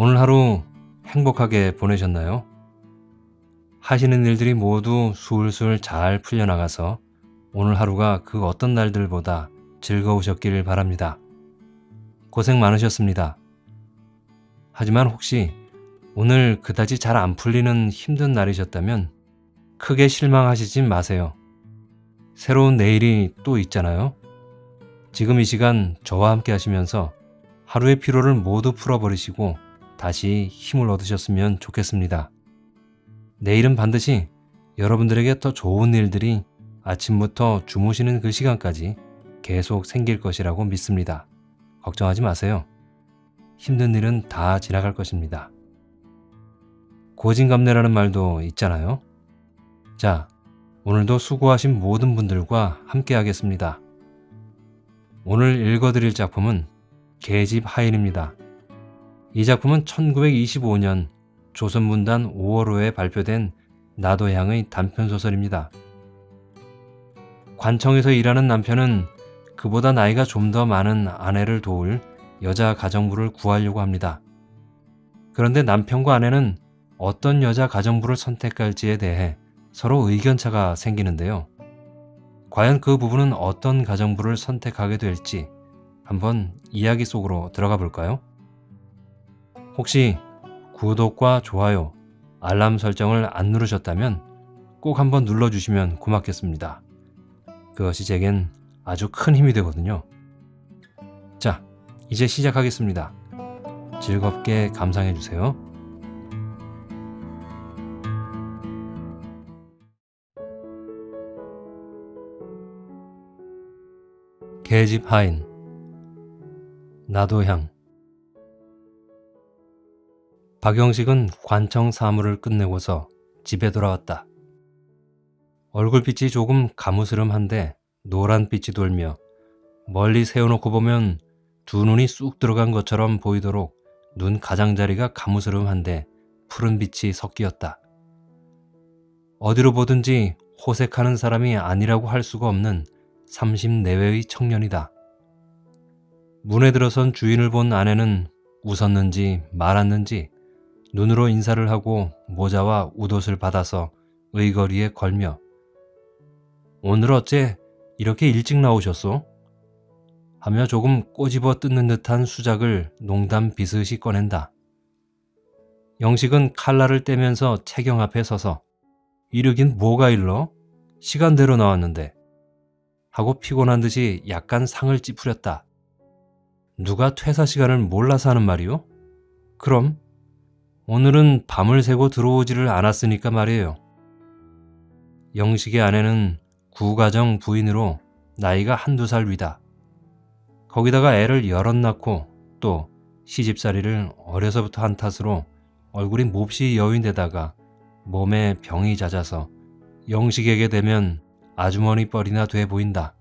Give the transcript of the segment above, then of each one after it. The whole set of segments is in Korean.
오늘 하루 행복하게 보내셨나요? 하시는 일들이 모두 술술 잘 풀려나가서 오늘 하루가 그 어떤 날들보다 즐거우셨길 바랍니다. 고생 많으셨습니다. 하지만 혹시 오늘 그다지 잘 안 풀리는 힘든 날이셨다면 크게 실망하시지 마세요. 새로운 내일이 또 있잖아요. 지금 이 시간 저와 함께 하시면서 하루의 피로를 모두 풀어버리시고 다시 힘을 얻으셨으면 좋겠습니다. 내일은 반드시 여러분들에게 더 좋은 일들이 아침부터 주무시는 그 시간까지 계속 생길 것이라고 믿습니다. 걱정하지 마세요. 힘든 일은 다 지나갈 것입니다. 고진감래라는 말도 있잖아요. 자, 오늘도 수고하신 모든 분들과 함께 하겠습니다. 오늘 읽어드릴 작품은 계집 하인입니다. 이 작품은 1925년 조선문단 5월호에 발표된 나도향의 단편소설입니다. 관청에서 일하는 남편은 그보다 나이가 좀 더 많은 아내를 도울 여자 가정부를 구하려고 합니다. 그런데 남편과 아내는 어떤 여자 가정부를 선택할지에 대해 서로 의견차가 생기는데요. 과연 그 부부는 어떤 가정부를 선택하게 될지 한번 이야기 속으로 들어가 볼까요? 혹시 구독과 좋아요, 알람 설정을 안 누르셨다면 꼭 한번 눌러주시면 고맙겠습니다. 그것이 제겐 아주 큰 힘이 되거든요. 자, 이제 시작하겠습니다. 즐겁게 감상해주세요. 계집 하인, 나도향. 박영식은 관청 사무를 끝내고서 집에 돌아왔다. 얼굴빛이 조금 가무스름한데 노란빛이 돌며 멀리 세워놓고 보면 두 눈이 쑥 들어간 것처럼 보이도록 눈 가장자리가 가무스름한데 푸른빛이 섞였다. 어디로 보든지 호색하는 사람이 아니라고 할 수가 없는 30 내외의 청년이다. 문에 들어선 주인을 본 아내는 웃었는지 말았는지 눈으로 인사를 하고 모자와 웃옷을 받아서 의거리에 걸며 오늘 어째 이렇게 일찍 나오셨소? 하며 조금 꼬집어 뜯는 듯한 수작을 농담 비슷이 꺼낸다. 영식은 칼날을 떼면서 채경 앞에 서서 이르긴 뭐가 일러? 시간대로 나왔는데 하고 피곤한 듯이 약간 상을 찌푸렸다. 누가 퇴사 시간을 몰라서 하는 말이오? 그럼 오늘은 밤을 새고 들어오지를 않았으니까 말이에요. 영식의 아내는 구가정 부인으로 나이가 한두 살 위다. 거기다가 애를 여럿 낳고 또 시집살이를 어려서부터 한 탓으로 얼굴이 몹시 여윈데다가 몸에 병이 잦아서 영식에게 되면 아주머니 뻘이나 돼 보인다.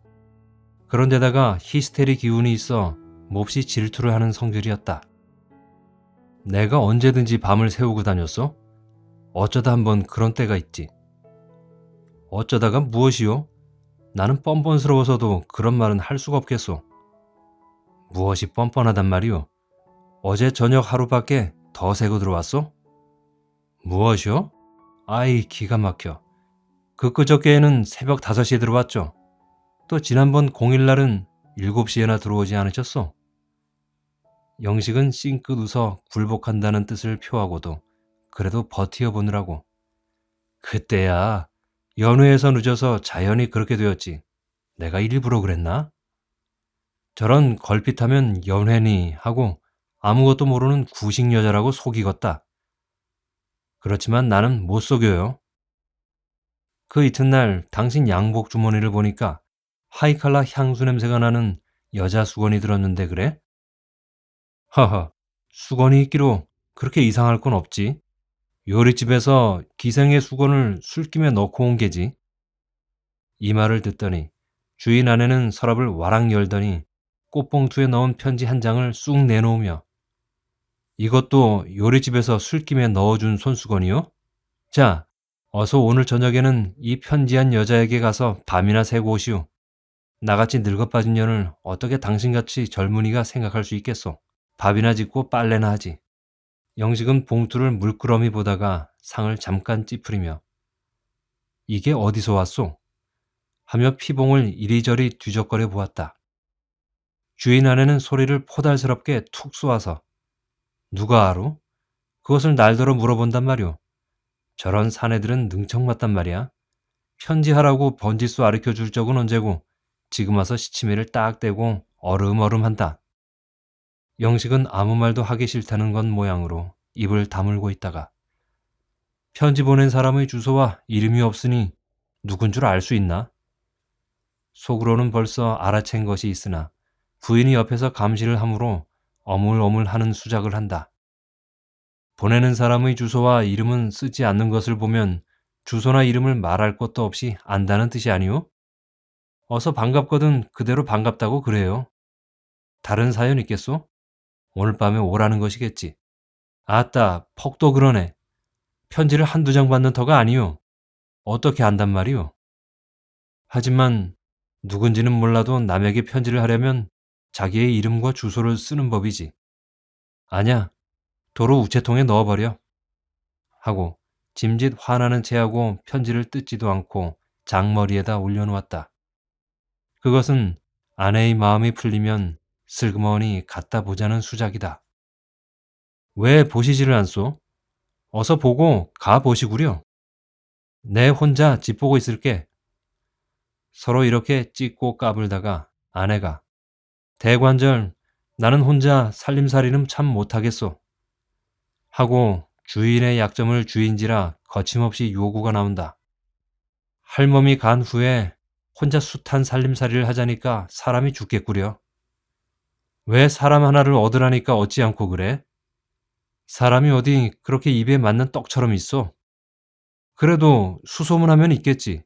그런데다가 히스테리 기운이 있어 몹시 질투를 하는 성질이었다. 내가 언제든지 밤을 새우고 다녔어? 어쩌다 한번 그런 때가 있지. 어쩌다가 무엇이요? 나는 뻔뻔스러워서도 그런 말은 할 수가 없겠소. 무엇이 뻔뻔하단 말이오? 어제 저녁 하루밖에 더 새고 들어왔소? 무엇이요? 아이 기가 막혀. 그저께에는 새벽 5시에 들어왔죠. 또 지난번 공일날은 7시에나 들어오지 않으셨소? 영식은 싱긋 웃어 굴복한다는 뜻을 표하고도 그래도 버티어보느라고. 그때야 연회에서 늦어서 자연히 그렇게 되었지. 내가 일부러 그랬나? 저런 걸핏하면 연회니 하고 아무것도 모르는 구식 여자라고 속이겄다. 그렇지만 나는 못 속여요. 그 이튿날 당신 양복 주머니를 보니까 하이칼라 향수 냄새가 나는 여자 수건이 들었는데 그래? 허허, 수건이 있기로 그렇게 이상할 건 없지. 요릿집에서 기생의 수건을 술김에 넣고 온 게지. 이 말을 듣더니 주인 아내는 서랍을 와락 열더니 꽃봉투에 넣은 편지 한 장을 쑥 내놓으며 이것도 요릿집에서 술김에 넣어준 손수건이요? 자, 어서 오늘 저녁에는 이 편지한 여자에게 가서 밤이나 새고 오시오. 나같이 늙어빠진 년을 어떻게 당신같이 젊은이가 생각할 수 있겠소. 밥이나 짓고 빨래나 하지. 영식은 봉투를 물끄러미 보다가 상을 잠깐 찌푸리며 이게 어디서 왔소? 하며 피봉을 이리저리 뒤적거려 보았다. 주인 아내는 소리를 포달스럽게 툭 쏘아서 누가 아루? 그것을 날더러 물어본단 말이오. 저런 사내들은 능청맞단 말이야. 편지하라고 번지수 아르켜 줄 적은 언제고 지금 와서 시치미를 딱 대고 얼음얼음한다. 영식은 아무 말도 하기 싫다는 건 모양으로 입을 다물고 있다가 편지 보낸 사람의 주소와 이름이 없으니 누군 줄 알 수 있나? 속으로는 벌써 알아챈 것이 있으나 부인이 옆에서 감시를 하므로 어물어물하는 수작을 한다. 보내는 사람의 주소와 이름은 쓰지 않는 것을 보면 주소나 이름을 말할 것도 없이 안다는 뜻이 아니오? 어서 반갑거든 그대로 반갑다고 그래요. 다른 사연 있겠소? 오늘 밤에 오라는 것이겠지. 아따, 퍽도 그러네. 편지를 한두 장 받는 터가 아니오. 어떻게 안단 말이오? 하지만 누군지는 몰라도 남에게 편지를 하려면 자기의 이름과 주소를 쓰는 법이지. 아냐, 도로 우체통에 넣어버려. 하고 짐짓 화나는 체하고 편지를 뜯지도 않고 장머리에다 올려놓았다. 그것은 아내의 마음이 풀리면 슬그머니 갖다 보자는 수작이다. 왜 보시지를 않소? 어서 보고 가 보시구려. 내 혼자 집 보고 있을게. 서로 이렇게 찢고 까불다가 아내가 대관절 나는 혼자 살림살이는 참 못하겠소. 하고 주인의 약점을 주인지라 거침없이 요구가 나온다. 할멈이 간 후에 혼자 숱한 살림살이를 하자니까 사람이 죽겠구려. 왜 사람 하나를 얻으라니까 얻지 않고 그래? 사람이 어디 그렇게 입에 맞는 떡처럼 있어? 그래도 수소문하면 있겠지.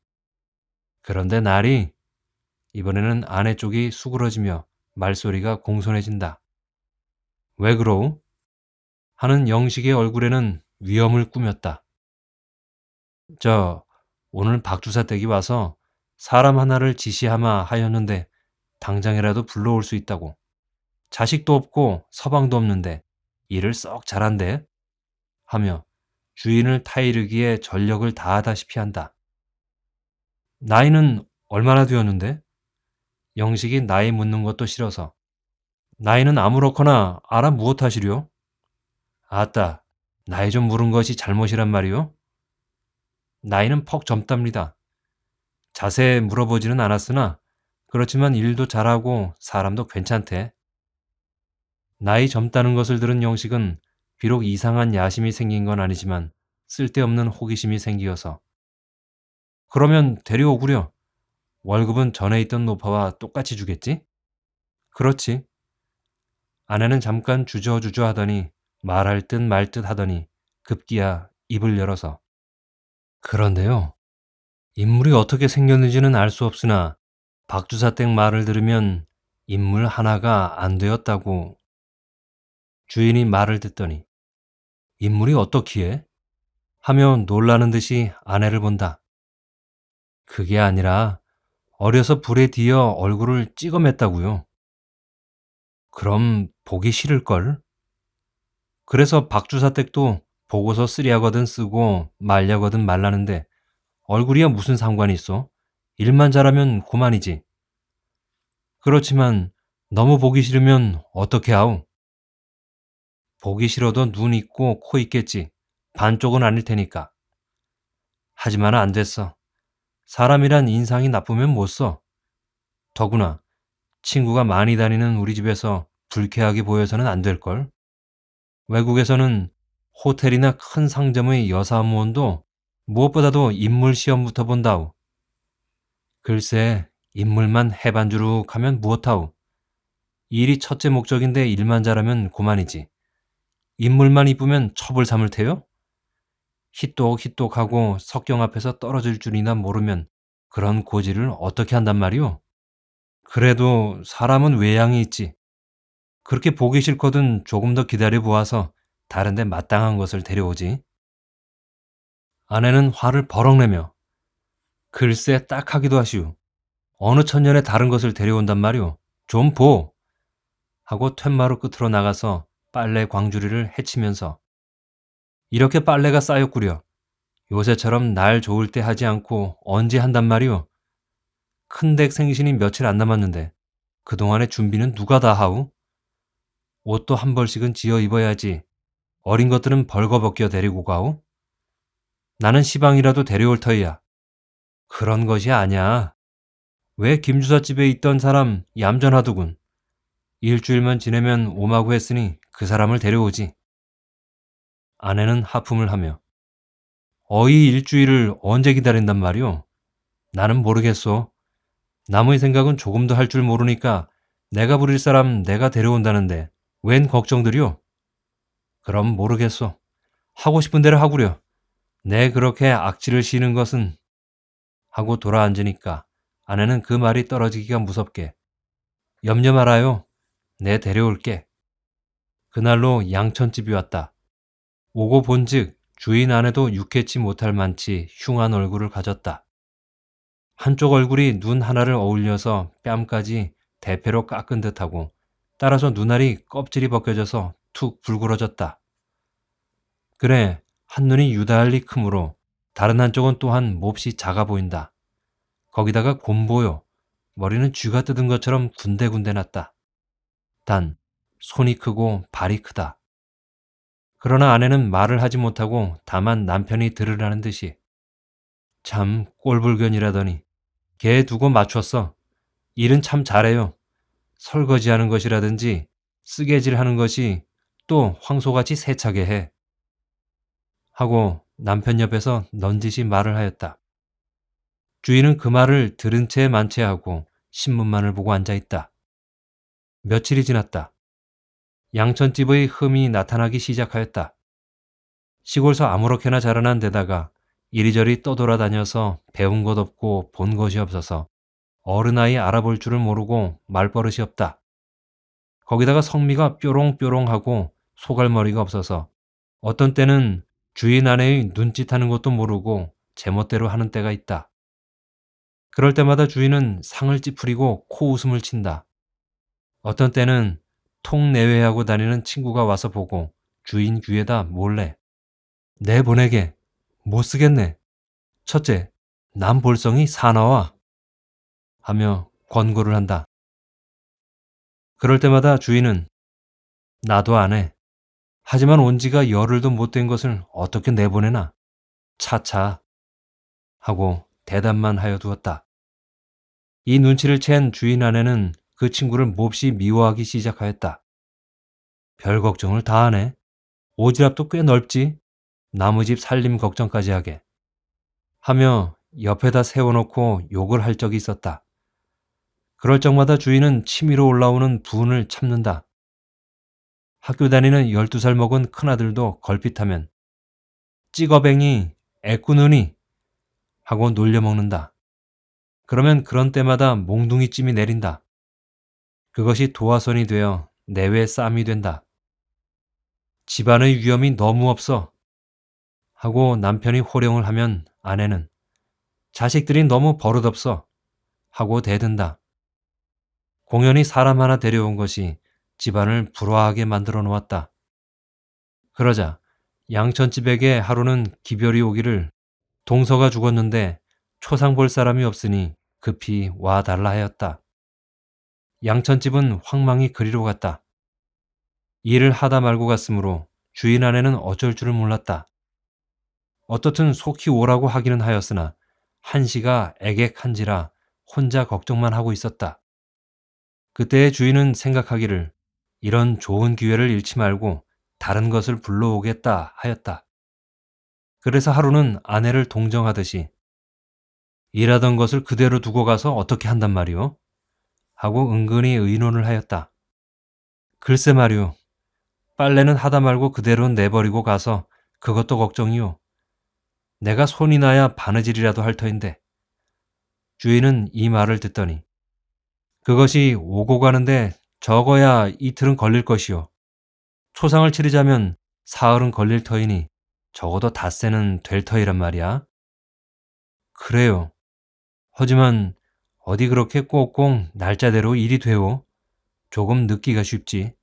그런데 날이 이번에는 아내 쪽이 수그러지며 말소리가 공손해진다. 왜 그러우? 하는 영식의 얼굴에는 위험을 꾸몄다. 오늘 박주사 댁이 와서 사람 하나를 지시하마 하였는데 당장이라도 불러올 수 있다고. 자식도 없고 서방도 없는데 일을 썩 잘한대. 하며 주인을 타이르기에 전력을 다하다시피 한다. 나이는 얼마나 되었는데? 영식이 나이 묻는 것도 싫어서 나이는 아무렇거나 알아 무엇하시려? 아따, 나이 좀 물은 것이 잘못이란 말이오? 나이는 퍽 젊답니다. 자세히 물어보지는 않았으나 그렇지만 일도 잘하고 사람도 괜찮대. 나이 젊다는 것을 들은 영식은 비록 이상한 야심이 생긴 건 아니지만 쓸데없는 호기심이 생기어서 그러면 데려오구려. 월급은 전에 있던 노파와 똑같이 주겠지? 그렇지. 아내는 잠깐 주저주저 하더니 말할 듯 말 듯 하더니 급기야 입을 열어서 그런데요. 인물이 어떻게 생겼는지는 알 수 없으나 박주사댁 말을 들으면 인물 하나가 안 되었다고. 주인이 말을 듣더니 인물이 어떻기에? 하며 놀라는 듯이 아내를 본다. 그게 아니라 어려서 불에 뒤어 얼굴을 찍어맸다고요. 그럼 보기 싫을걸? 그래서 박주사댁도 보고서 쓰랴거든 쓰고 말랴거든 말라는데 얼굴이야 무슨 상관이 있어? 일만 잘하면 고만이지. 그렇지만 너무 보기 싫으면 어떻게 하오? 보기 싫어도 눈 있고 코 있겠지. 반쪽은 아닐 테니까. 하지만 안 됐어. 사람이란 인상이 나쁘면 못 써. 더구나 친구가 많이 다니는 우리 집에서 불쾌하게 보여서는 안 될걸. 외국에서는 호텔이나 큰 상점의 여사무원도 무엇보다도 인물 시험부터 본다우. 글쎄 인물만 해반주룩하면 무엇하우. 일이 첫째 목적인데 일만 잘하면 고만이지. 인물만 이쁘면 첩을 삼을 테요? 희똑희똑하고 석경 앞에서 떨어질 줄이나 모르면 그런 고지를 어떻게 한단 말이오? 그래도 사람은 외양이 있지. 그렇게 보기 싫거든 조금 더 기다려 보아서 다른 데 마땅한 것을 데려오지. 아내는 화를 버럭 내며 글쎄 딱하기도 하시오. 어느 천년에 다른 것을 데려온단 말이오. 좀 보. 하고 툇마루 끝으로 나가서 빨래 광주리를 헤치면서 이렇게 빨래가 쌓였구려. 요새처럼 날 좋을 때 하지 않고 언제 한단 말이오? 큰댁 생신이 며칠 안 남았는데 그동안의 준비는 누가 다 하우? 옷도 한 벌씩은 지어 입어야지. 어린 것들은 벌거벗겨 데리고 가오? 나는 시방이라도 데려올 터이야. 그런 것이 아냐. 왜 김주사집에 있던 사람 얌전하더군. 일주일만 지내면 오마고 했으니 그 사람을 데려오지. 아내는 하품을 하며 어이 일주일을 언제 기다린단 말이오? 나는 모르겠소. 남의 생각은 조금도 할 줄 모르니까 내가 부릴 사람 내가 데려온다는데 웬 걱정들이오? 그럼 모르겠소. 하고 싶은 대로 하구려. 내 그렇게 악취를 시는 것은 하고 돌아앉으니까 아내는 그 말이 떨어지기가 무섭게 염려 말아요. 내 데려올게. 그날로 양천집이 왔다. 오고 본즉 주인 아내도 유쾌치 못할 만치 흉한 얼굴을 가졌다. 한쪽 얼굴이 눈 하나를 어울려서 뺨까지 대패로 깎은 듯하고 따라서 눈알이 껍질이 벗겨져서 툭 불그러졌다. 그래, 한눈이 유달리 크므로 다른 한쪽은 또한 몹시 작아 보인다. 거기다가 곰보요. 머리는 쥐가 뜯은 것처럼 군데군데 났다. 단 손이 크고 발이 크다. 그러나 아내는 말을 하지 못하고 다만 남편이 들으라는 듯이 참 꼴불견이라더니 걔 두고 맞췄어. 일은 참 잘해요. 설거지하는 것이라든지 쓰개질하는 것이 또 황소같이 세차게 해. 하고 남편 옆에서 넌지시 말을 하였다. 주인은 그 말을 들은 채 만체하고 신문만을 보고 앉아있다. 며칠이 지났다. 양천집의 흠이 나타나기 시작하였다. 시골서 아무렇게나 자라난 데다가 이리저리 떠돌아다녀서 배운 것 없고 본 것이 없어서 어른아이 알아볼 줄을 모르고 말버릇이 없다. 거기다가 성미가 뾰롱뾰롱하고 소갈머리가 없어서 어떤 때는 주인 아내의 눈짓하는 것도 모르고 제멋대로 하는 때가 있다. 그럴 때마다 주인은 상을 찌푸리고 코웃음을 친다. 어떤 때는 통 내외하고 다니는 친구가 와서 보고 주인 귀에다 몰래 내보내게 못 쓰겠네. 첫째, 남볼성이 사나와 하며 권고를 한다. 그럴 때마다 주인은 나도 안 해. 하지만 온 지가 열흘도 못 된 것을 어떻게 내보내나? 차차 하고 대답만 하여 두었다. 이 눈치를 챈 주인 아내는 그 친구를 몹시 미워하기 시작하였다. 별 걱정을 다 하네. 오지랖도 꽤 넓지. 남의 집 살림 걱정까지 하게. 하며 옆에다 세워놓고 욕을 할 적이 있었다. 그럴 적마다 주인은 치밀어 올라오는 분을 참는다. 학교 다니는 12살 먹은 큰아들도 걸핏하면 찍어뱅이, 애꾸누니 하고 놀려먹는다. 그러면 그런 때마다 몽둥이찜이 내린다. 그것이 도화선이 되어 내외 쌈이 된다. 집안의 위험이 너무 없어 하고 남편이 호령을 하면 아내는 자식들이 너무 버릇없어 하고 대든다. 공연히 사람 하나 데려온 것이 집안을 불화하게 만들어 놓았다. 그러자 양천집에게 하루는 기별이 오기를 동서가 죽었는데 초상 볼 사람이 없으니 급히 와달라 하였다. 양천집은 황망히 그리로 갔다. 일을 하다 말고 갔으므로 주인 아내는 어쩔 줄을 몰랐다. 어떻든 속히 오라고 하기는 하였으나 한시가 애객한지라 혼자 걱정만 하고 있었다. 그때의 주인은 생각하기를 이런 좋은 기회를 잃지 말고 다른 것을 불러오겠다 하였다. 그래서 하루는 아내를 동정하듯이 일하던 것을 그대로 두고 가서 어떻게 한단 말이오? 하고 은근히 의논을 하였다. 글쎄 말이오. 빨래는 하다 말고 그대로 내버리고 가서 그것도 걱정이오. 내가 손이 나야 바느질이라도 할 터인데. 주인은 이 말을 듣더니 그것이 오고 가는데 적어야 이틀은 걸릴 것이오. 초상을 치르자면 사흘은 걸릴 터이니 적어도 닷새는 될 터이란 말이야. 그래요. 하지만 어디 그렇게 꼭꼭 날짜대로 일이 되오? 조금 늦기가 쉽지.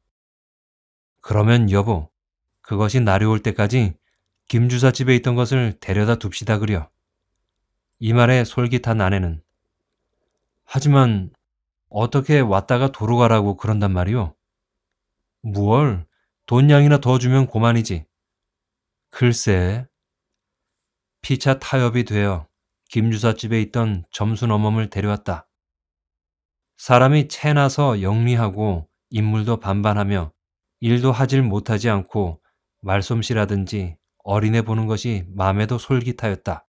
그러면 여보, 그것이 날이 올 때까지 김 주사 집에 있던 것을 데려다 둡시다 그려. 이 말에 솔깃한 아내는 하지만 어떻게 왔다가 도로 가라고 그런단 말이오? 무얼 돈양이나 더 주면 고만이지. 글쎄 피차 타협이 되어 김주사집에 있던 점순어멈을 데려왔다. 사람이 채나서 영리하고 인물도 반반하며 일도 하질 못하지 않고 말솜씨라든지 어린애 보는 것이 마음에도 솔깃하였다.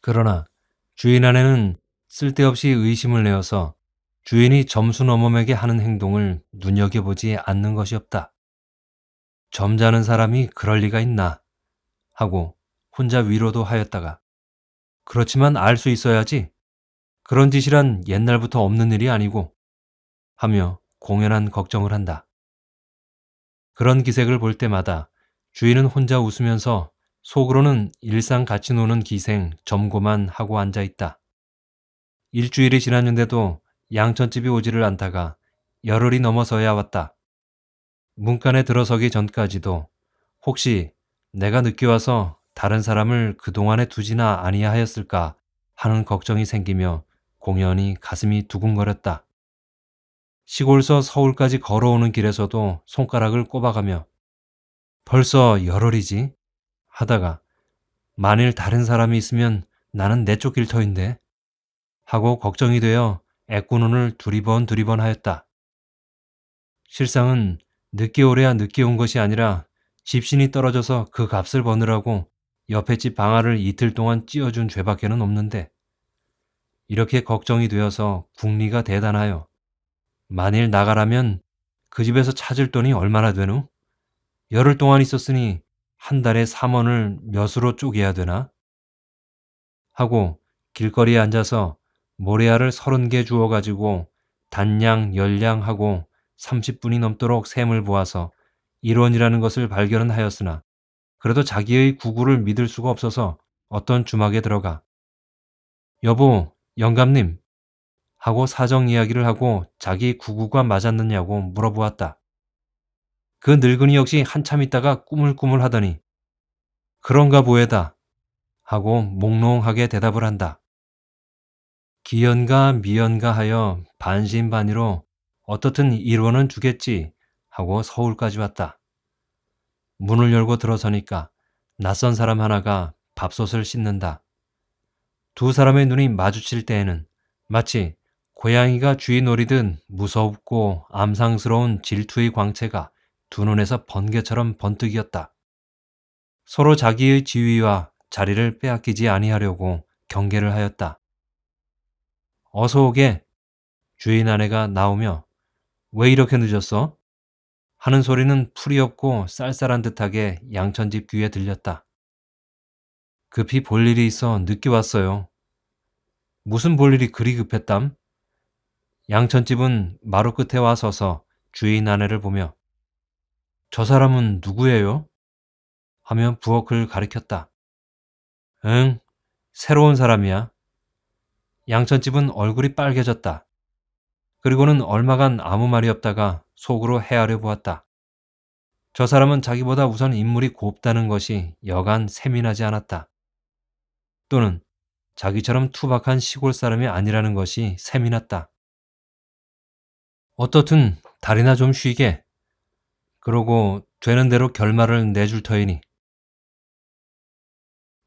그러나 주인 아내는 쓸데없이 의심을 내어서 주인이 점순어멈에게 하는 행동을 눈여겨보지 않는 것이 없다. 점잖은 사람이 그럴 리가 있나 하고 혼자 위로도 하였다가 그렇지만 알 수 있어야지. 그런 짓이란 옛날부터 없는 일이 아니고 하며 공연한 걱정을 한다. 그런 기색을 볼 때마다 주인은 혼자 웃으면서 속으로는 일상 같이 노는 기생 점고만 하고 앉아있다. 일주일이 지났는데도 양천집이 오지를 않다가 열흘이 넘어서야 왔다. 문간에 들어서기 전까지도 혹시 내가 늦게 와서 다른 사람을 그동안에 두지나 아니하였을까 하는 걱정이 생기며 공연히 가슴이 두근거렸다. 시골서 서울까지 걸어오는 길에서도 손가락을 꼽아가며 벌써 열흘이지 하다가 만일 다른 사람이 있으면 나는 내쫓길 터인데 하고 걱정이 되어 애꾸눈을 두리번 하였다. 실상은 늦게 오래야 늦게 온 것이 아니라 집신이 떨어져서 그 값을 버느라고 옆에 집 방아를 이틀 동안 찧어준 죄밖에는 없는데 이렇게 걱정이 되어서 궁리가 대단하여 만일 나가라면 그 집에서 찾을 돈이 얼마나 되누? 열흘 동안 있었으니 한 달에 3원을 몇으로 쪼개야 되나? 하고 길거리에 앉아서 모래알을 30개 주워가지고 단양, 열량하고 30분이 넘도록 셈을 보아서 1원이라는 것을 발견은 하였으나 그래도 자기의 구구를 믿을 수가 없어서 어떤 주막에 들어가 여보, 영감님 하고 사정 이야기를 하고 자기 구구가 맞았느냐고 물어보았다. 그 늙은이 역시 한참 있다가 꾸물꾸물 하더니 그런가 보에다 하고 몽롱하게 대답을 한다. 기연가 미연가 하여 반신반의로 어떻든 1원은 주겠지 하고 서울까지 왔다. 문을 열고 들어서니까 낯선 사람 하나가 밥솥을 씻는다. 두 사람의 눈이 마주칠 때에는 마치 고양이가 쥐 노리듯 무섭고 암상스러운 질투의 광채가 두 눈에서 번개처럼 번뜩이었다. 서로 자기의 지위와 자리를 빼앗기지 아니하려고 경계를 하였다. 어서 오게. 주인 아내가 나오며 왜 이렇게 늦었어? 하는 소리는 풀이 없고 쌀쌀한 듯하게 양천집 귀에 들렸다. 급히 볼 일이 있어 늦게 왔어요. 무슨 볼 일이 그리 급했담? 양천집은 마루 끝에 와 서서 주인 아내를 보며 저 사람은 누구예요? 하며 부엌을 가리켰다. 응, 새로운 사람이야. 양천집은 얼굴이 빨개졌다. 그리고는 얼마간 아무 말이 없다가 속으로 헤아려 보았다. 저 사람은 자기보다 우선 인물이 곱다는 것이 여간 세민하지 않았다. 또는 자기처럼 투박한 시골 사람이 아니라는 것이 세민했다. 어떻든 다리나 좀 쉬게. 그러고 되는 대로 결말을 내줄 터이니.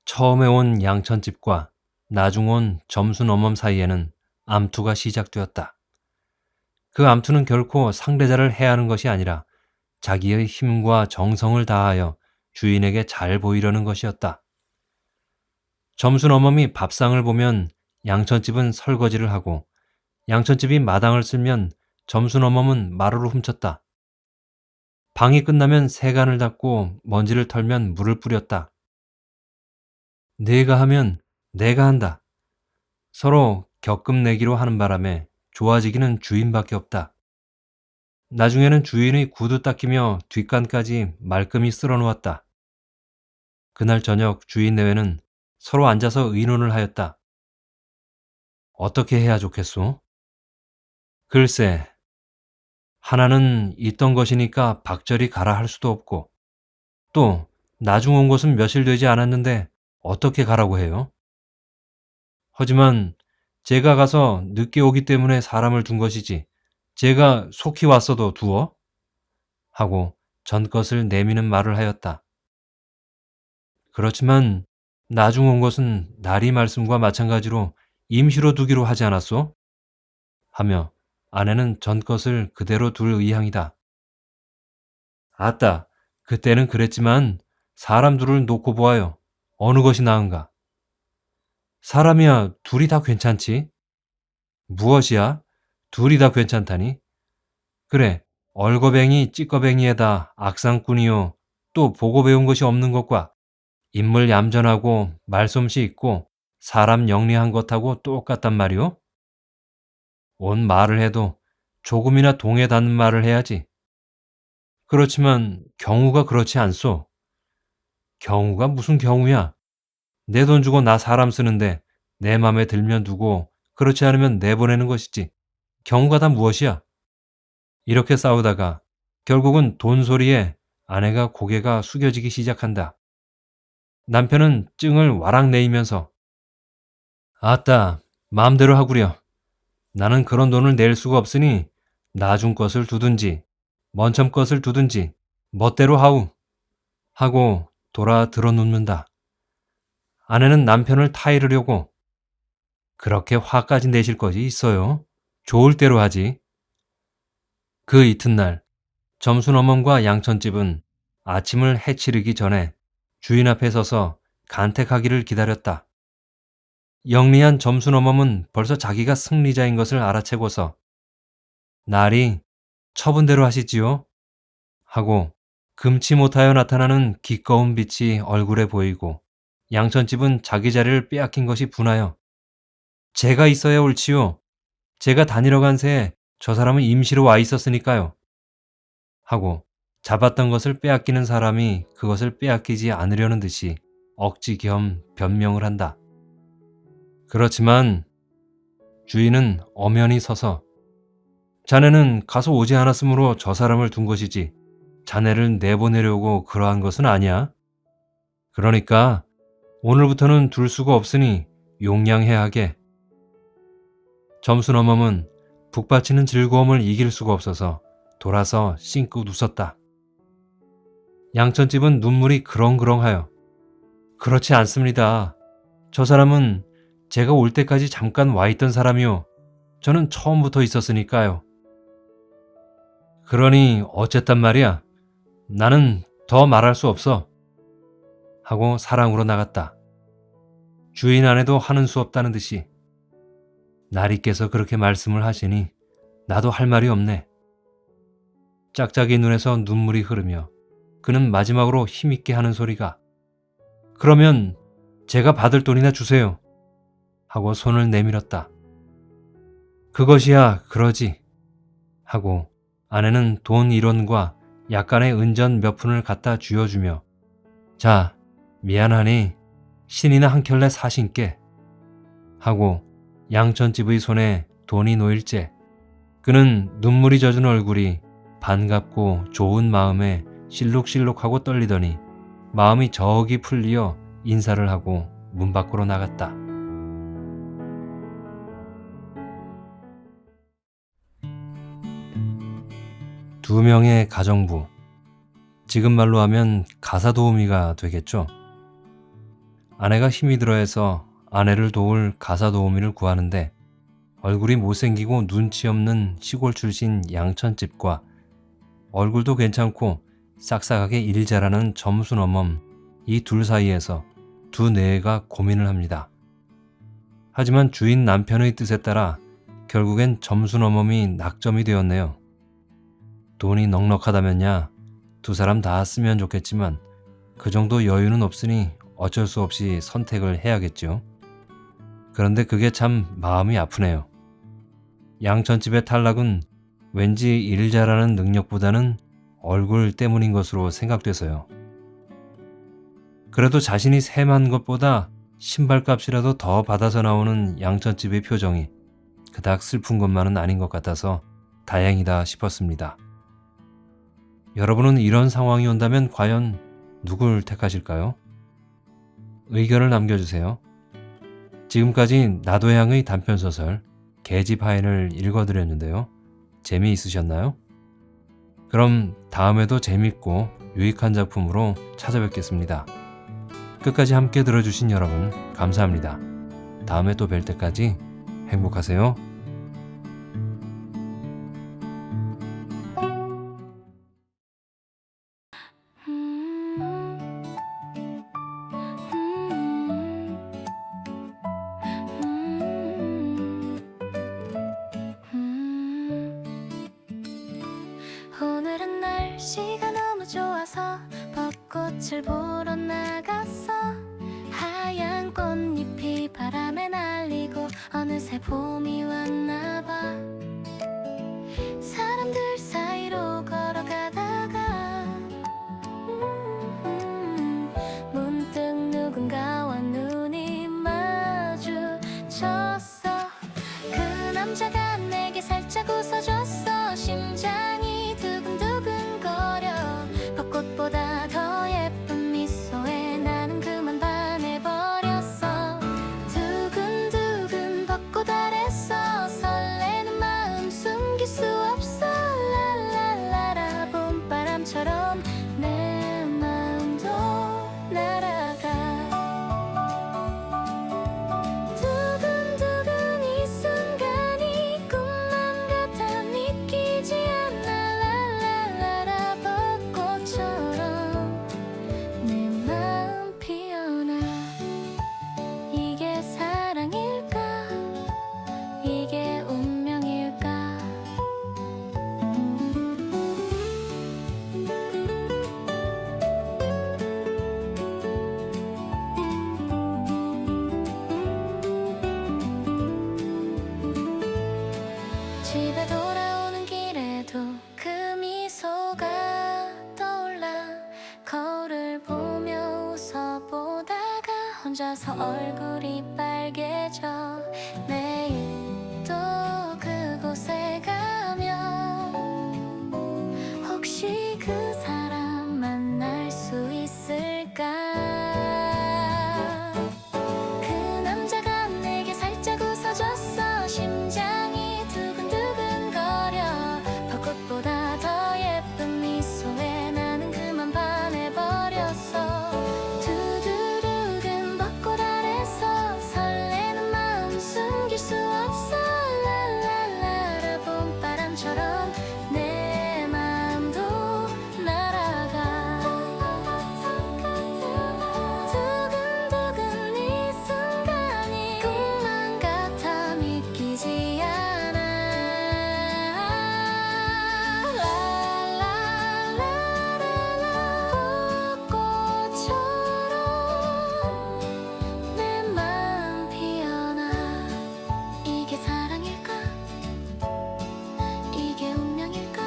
처음에 온 양천집과 나중 온 점순어멈 사이에는 암투가 시작되었다. 그 암투는 결코 상대자를 해하는 것이 아니라 자기의 힘과 정성을 다하여 주인에게 잘 보이려는 것이었다. 점순어멈이 밥상을 보면 양천집은 설거지를 하고 양천집이 마당을 쓸면 점순어멈은 마루를 훔쳤다. 방이 끝나면 세간을 닦고 먼지를 털면 물을 뿌렸다. 내가 하면 내가 한다. 서로 격금 내기로 하는 바람에 좋아지기는 주인밖에 없다. 나중에는 주인의 구두 닦이며 뒷간까지 말끔히 쓸어놓았다. 그날 저녁 주인 내외는 서로 앉아서 의논을 하였다. 어떻게 해야 좋겠소? 글쎄, 하나는 있던 것이니까 박절이 가라 할 수도 없고 또 나중 온 것은 며칠 되지 않았는데 어떻게 가라고 해요? 하지만 제가 가서 늦게 오기 때문에 사람을 둔 것이지 제가 속히 왔어도 두어? 하고 전것을 내미는 말을 하였다. 그렇지만 나중 온 것은 나리 말씀과 마찬가지로 임시로 두기로 하지 않았소? 하며 아내는 전것을 그대로 둘 의향이다. 아따, 그때는 그랬지만 사람 둘을 놓고 보아요. 어느 것이 나은가? 사람이야 둘이 다 괜찮지? 무엇이야? 둘이 다 괜찮다니? 그래, 얼거뱅이 찌꺼뱅이에다 악상꾼이요. 또 보고 배운 것이 없는 것과 인물 얌전하고 말솜씨 있고 사람 영리한 것하고 똑같단 말이오? 온 말을 해도 조금이나 동에 닿는 말을 해야지. 그렇지만 경우가 그렇지 않소. 경우가 무슨 경우야? 내 돈 주고 나 사람 쓰는데 내 맘에 들면 두고 그렇지 않으면 내보내는 것이지. 경우가 다 무엇이야? 이렇게 싸우다가 결국은 돈 소리에 아내가 고개가 숙여지기 시작한다. 남편은 찡을 와락 내이면서 아따, 마음대로 하구려. 나는 그런 돈을 낼 수가 없으니 나중 것을 두든지 먼첨 것을 두든지 멋대로 하우 하고 돌아 들어눕는다. 아내는 남편을 타이르려고 그렇게 화까지 내실 것이 있어요. 좋을 대로 하지. 그 이튿날 점순어멈과 양천집은 아침을 해치르기 전에 주인 앞에 서서 간택하기를 기다렸다. 영리한 점순어멈은 벌써 자기가 승리자인 것을 알아채고서 날이 처분대로 하시지요 하고 금치 못하여 나타나는 기꺼운 빛이 얼굴에 보이고 양천집은 자기 자리를 빼앗긴 것이 분하여 제가 있어야 옳지요. 제가 다니러 간 새에 저 사람은 임시로 와 있었으니까요. 하고 잡았던 것을 빼앗기는 사람이 그것을 빼앗기지 않으려는 듯이 억지 겸 변명을 한다. 그렇지만 주인은 엄연히 서서 자네는 가서 오지 않았으므로 저 사람을 둔 것이지 자네를 내보내려고 그러한 것은 아니야. 그러니까 오늘부터는 둘 수가 없으니 용량해야 하게. 점순어멈은 북받치는 즐거움을 이길 수가 없어서 돌아서 싱긋 웃었다. 양천집은 눈물이 그렁그렁하여 그렇지 않습니다. 저 사람은 제가 올 때까지 잠깐 와 있던 사람이요. 저는 처음부터 있었으니까요. 그러니 어쨌단 말이야. 나는 더 말할 수 없어. 하고 사랑으로 나갔다. 주인 아내도 하는 수 없다는 듯이 나리께서 그렇게 말씀을 하시니 나도 할 말이 없네. 짝짝이 눈에서 눈물이 흐르며 그는 마지막으로 힘있게 하는 소리가 그러면 제가 받을 돈이나 주세요. 하고 손을 내밀었다. 그것이야 그러지. 하고 아내는 돈 1원과 약간의 은전 몇 푼을 갖다 쥐어주며 자, 미안하니 신이나 한 켤레 사신께. 하고 양천집의 손에 돈이 놓일째 그는 눈물이 젖은 얼굴이 반갑고 좋은 마음에 실룩실룩하고 떨리더니 마음이 저기 풀리어 인사를 하고 문 밖으로 나갔다. 두 명의 가정부. 지금 말로 하면 가사도우미가 되겠죠. 아내가 힘이 들어해서 아내를 도울 가사도우미를 구하는데 얼굴이 못생기고 눈치 없는 시골 출신 양천집과 얼굴도 괜찮고 싹싹하게 일 잘하는 점순어멈 이 둘 사이에서 두 내외가 고민을 합니다. 하지만 주인 남편의 뜻에 따라 결국엔 점순어멈이 낙점이 되었네요. 돈이 넉넉하다면야 두 사람 다 쓰면 좋겠지만 그 정도 여유는 없으니 어쩔 수 없이 선택을 해야겠죠. 그런데 그게 참 마음이 아프네요. 양천집의 탈락은 왠지 일 잘하는 능력보다는 얼굴 때문인 것으로 생각돼서요. 그래도 자신이 셈한 것보다 신발값이라도 더 받아서 나오는 양천집의 표정이 그닥 슬픈 것만은 아닌 것 같아서 다행이다 싶었습니다. 여러분은 이런 상황이 온다면 과연 누굴 택하실까요? 의견을 남겨주세요. 지금까지 나도양의 단편소설 계집 하인을 읽어드렸는데요. 재미있으셨나요? 그럼 다음에도 재밌고 유익한 작품으로 찾아뵙겠습니다. 끝까지 함께 들어주신 여러분 감사합니다. 다음에 또 뵐 때까지 행복하세요. 오늘은 날씨가 너무 좋아서 벚꽃을 보러 나갔어. 하얀 꽃잎이 바람에 날리고 어느새 봄이 왔나봐. 사람들 사이로 걸어가다가 문득 누군가와 눈이 마주쳤어. 그 남자가 내게 살짝 웃어줬어. 심장이 두근두근거려. 벚꽃보다 더 예쁜 미소에 나는 그만 반해버렸어. 두근두근 벚꽃 아래서 설레는 마음 숨길 수 없어. 랄랄라라 봄바람처럼 내 마음도 날아가. 두근두근 이 순간이 꿈만 같아 믿기지 않아. 랄랄라라 벚꽃처럼 내 마음 피어나. 이게 사랑일까? 이게 운명일까? 집에 돌아오는 길에도 그 미소가 떠올라. 거울을 보며 웃어보다가 혼자서 얼굴이 빨개져. 내일 또 그곳에 가면 혹시 그 사람 만날 수 있을까? 그 남자가 내게 살짝 웃어줬어. 심장이 두근두근거려. 벚꽃보다 더 예쁜 미소에 나는 그만 반해버렸어. 두두둑은 벚꽃 아래서 설레는 마음 숨길 수 없어. 랄랄라라 봄바람처럼 내 마음도 날아가. 두근두근 이 순간이 꿈만 같아 믿기지 않아. 랄랄라라라 벚꽃처럼 내 마음 피어나. 이게 사랑일까? 이게 운명일까?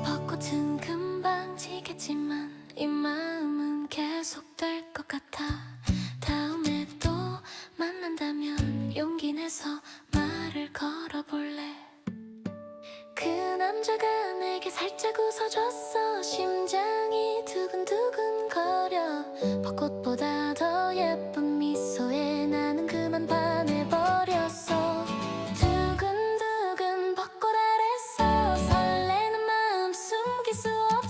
벚꽃은 금방 지겠지만 이 마음은 계속될 것 같아. 다음에 또 만난다면 용기 내서 말을 걸어볼래. 그 남자가 내게 살짝 웃어줬어. 심장이 두근두근거려. 벚꽃보다 더 예쁜 미소에 나는 그만 반해버렸어. 두근두근 벚꽃 아래서 설레는 마음 숨길 수 없어.